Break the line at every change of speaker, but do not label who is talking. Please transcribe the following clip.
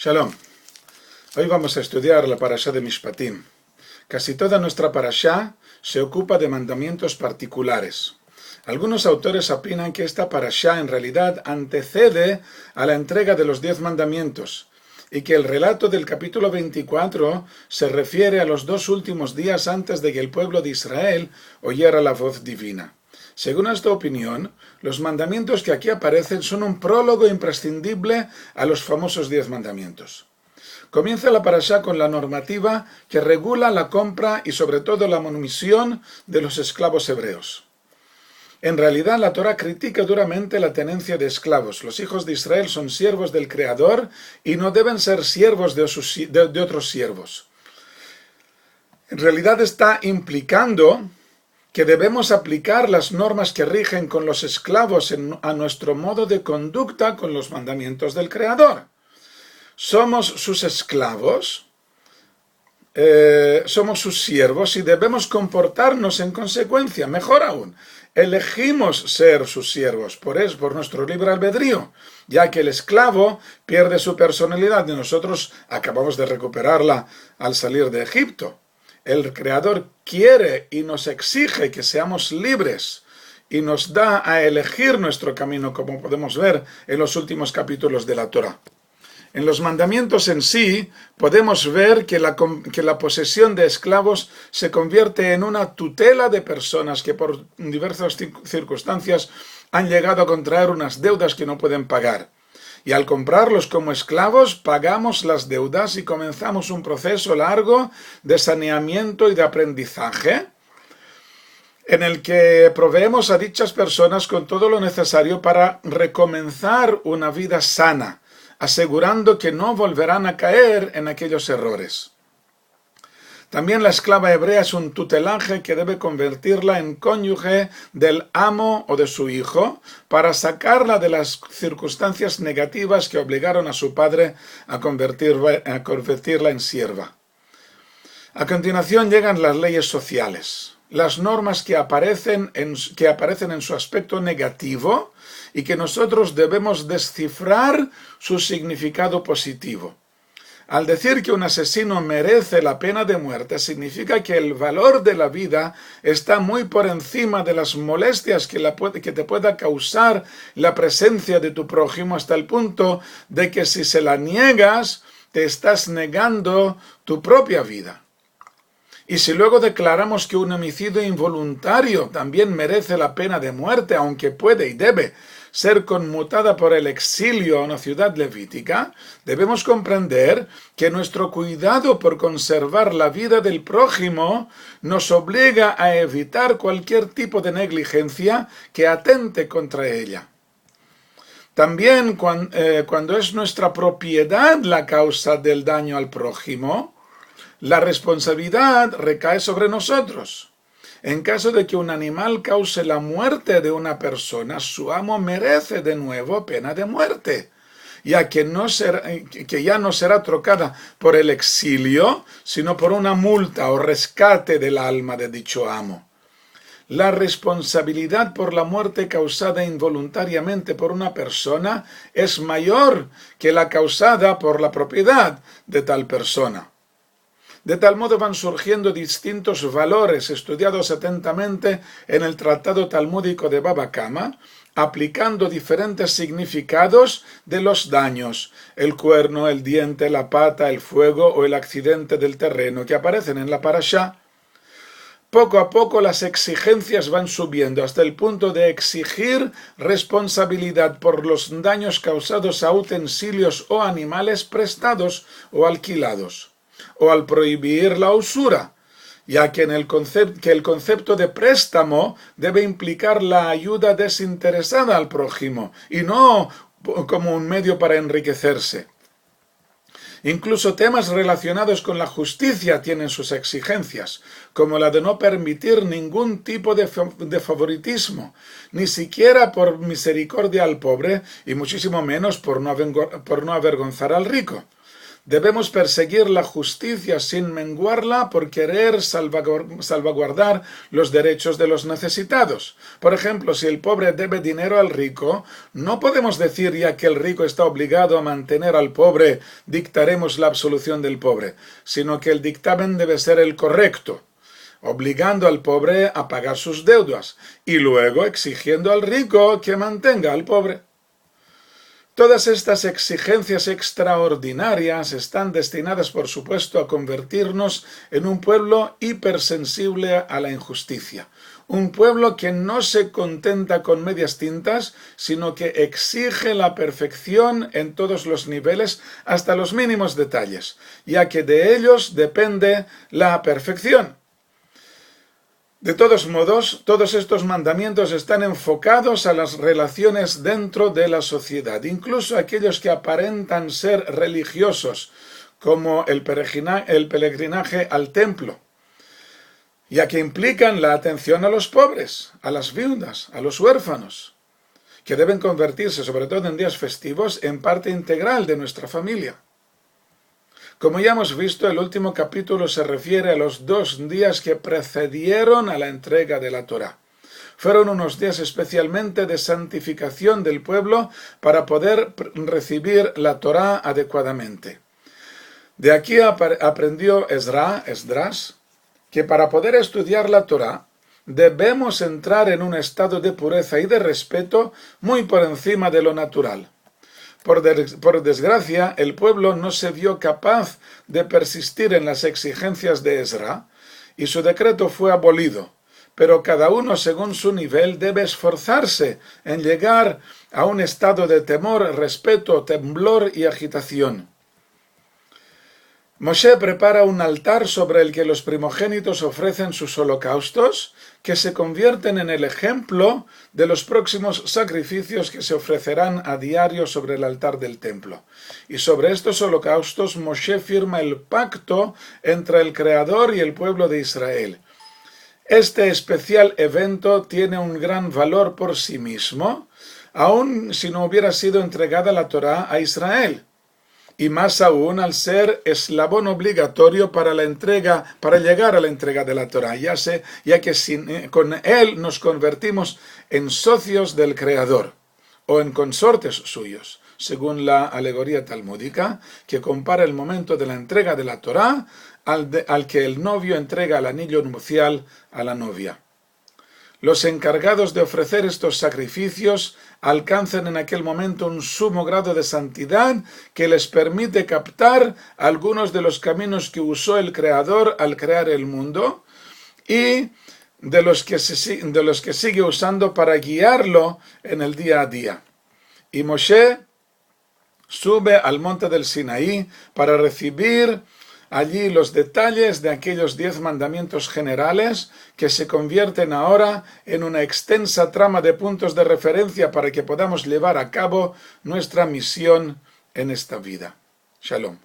Shalom. Hoy vamos a estudiar la parashá de Mishpatim. Casi toda nuestra parashá se ocupa de mandamientos particulares. Algunos autores opinan que esta parashá en realidad antecede a la entrega de los 10 mandamientos y que el relato del capítulo 24 se refiere a los 2 últimos días antes de que el pueblo de Israel oyera la voz divina. Según esta opinión, los mandamientos que aquí aparecen son un prólogo imprescindible a los famosos 10 mandamientos. Comienza la parashá con la normativa que regula la compra y sobre todo la manumisión de los esclavos hebreos. En realidad, la Torá critica duramente la tenencia de esclavos. Los hijos de Israel son siervos del Creador y no deben ser siervos de otros siervos. En realidad está implicando que debemos aplicar las normas que rigen con los esclavos a nuestro modo de conducta con los mandamientos del Creador. Somos sus esclavos, somos sus siervos y debemos comportarnos en consecuencia. Mejor aún, elegimos ser sus siervos por nuestro libre albedrío, ya que el esclavo pierde su personalidad y nosotros acabamos de recuperarla al salir de Egipto. El Creador quiere y nos exige que seamos libres y nos da a elegir nuestro camino, como podemos ver en los últimos capítulos de la Torá. En los mandamientos en sí podemos ver que la posesión de esclavos se convierte en una tutela de personas que por diversas circunstancias han llegado a contraer unas deudas que no pueden pagar. Y al comprarlos como esclavos, pagamos las deudas y comenzamos un proceso largo de saneamiento y de aprendizaje, en el que proveemos a dichas personas con todo lo necesario para recomenzar una vida sana, asegurando que no volverán a caer en aquellos errores. También la esclava hebrea es un tutelaje que debe convertirla en cónyuge del amo o de su hijo para sacarla de las circunstancias negativas que obligaron a su padre a convertirla en sierva. A continuación llegan las leyes sociales, las normas que aparecen en su aspecto negativo y que nosotros debemos descifrar su significado positivo. Al decir que un asesino merece la pena de muerte, significa que el valor de la vida está muy por encima de las molestias que te pueda causar la presencia de tu prójimo, hasta el punto de que si se la niegas, te estás negando tu propia vida. Y si luego declaramos que un homicidio involuntario también merece la pena de muerte, aunque puede y debe ser conmutada por el exilio a una ciudad levítica, debemos comprender que nuestro cuidado por conservar la vida del prójimo nos obliga a evitar cualquier tipo de negligencia que atente contra ella. También cuando es nuestra propiedad la causa del daño al prójimo, la responsabilidad recae sobre nosotros. En caso de que un animal cause la muerte de una persona, su amo merece de nuevo pena de muerte, ya que ya no será trocada por el exilio, sino por una multa o rescate del alma de dicho amo. La responsabilidad por la muerte causada involuntariamente por una persona es mayor que la causada por la propiedad de tal persona. De tal modo van surgiendo distintos valores estudiados atentamente en el Tratado Talmúdico de Baba Kama, aplicando diferentes significados de los daños, el cuerno, el diente, la pata, el fuego o el accidente del terreno que aparecen en la parashá. Poco a poco las exigencias van subiendo hasta el punto de exigir responsabilidad por los daños causados a utensilios o animales prestados o alquilados, o al prohibir la usura, ya que el concepto de préstamo debe implicar la ayuda desinteresada al prójimo y no como un medio para enriquecerse. Incluso temas relacionados con la justicia tienen sus exigencias, como la de no permitir ningún tipo de favoritismo, ni siquiera por misericordia al pobre y muchísimo menos por no avergonzar al rico. Debemos perseguir la justicia sin menguarla por querer salvaguardar los derechos de los necesitados. Por ejemplo, si el pobre debe dinero al rico, no podemos decir ya que el rico está obligado a mantener al pobre, dictaremos la absolución del pobre, sino que el dictamen debe ser el correcto, obligando al pobre a pagar sus deudas y luego exigiendo al rico que mantenga al pobre. Todas estas exigencias extraordinarias están destinadas, por supuesto, a convertirnos en un pueblo hipersensible a la injusticia. Un pueblo que no se contenta con medias tintas, sino que exige la perfección en todos los niveles, hasta los mínimos detalles, ya que de ellos depende la perfección. De todos modos, todos estos mandamientos están enfocados a las relaciones dentro de la sociedad, incluso aquellos que aparentan ser religiosos, como el peregrinaje al templo, ya que implican la atención a los pobres, a las viudas, a los huérfanos, que deben convertirse, sobre todo en días festivos, en parte integral de nuestra familia. Como ya hemos visto, el último capítulo se refiere a los 2 días que precedieron a la entrega de la Torá. Fueron unos días especialmente de santificación del pueblo para poder recibir la Torá adecuadamente. De aquí aprendió Esdras, que para poder estudiar la Torá debemos entrar en un estado de pureza y de respeto muy por encima de lo natural. Por desgracia, el pueblo no se vio capaz de persistir en las exigencias de Ezra y su decreto fue abolido, pero cada uno según su nivel debe esforzarse en llegar a un estado de temor, respeto, temblor y agitación. Moshe prepara un altar sobre el que los primogénitos ofrecen sus holocaustos, que se convierten en el ejemplo de los próximos sacrificios que se ofrecerán a diario sobre el altar del templo. Y sobre estos holocaustos Moshe firma el pacto entre el Creador y el pueblo de Israel. Este especial evento tiene un gran valor por sí mismo, aun si no hubiera sido entregada la Torá a Israel. Y más aún al ser eslabón obligatorio para llegar a la entrega de la Torá, ya que con él nos convertimos en socios del Creador o en consortes suyos, según la alegoría talmúdica, que compara el momento de la entrega de la Torá al que el novio entrega el anillo nupcial a la novia. Los encargados de ofrecer estos sacrificios alcanzan en aquel momento un sumo grado de santidad que les permite captar algunos de los caminos que usó el Creador al crear el mundo y de los que sigue usando para guiarlo en el día a día. Y Moshe sube al monte del Sinaí para recibir allí los detalles de aquellos 10 mandamientos generales que se convierten ahora en una extensa trama de puntos de referencia para que podamos llevar a cabo nuestra misión en esta vida. Shalom.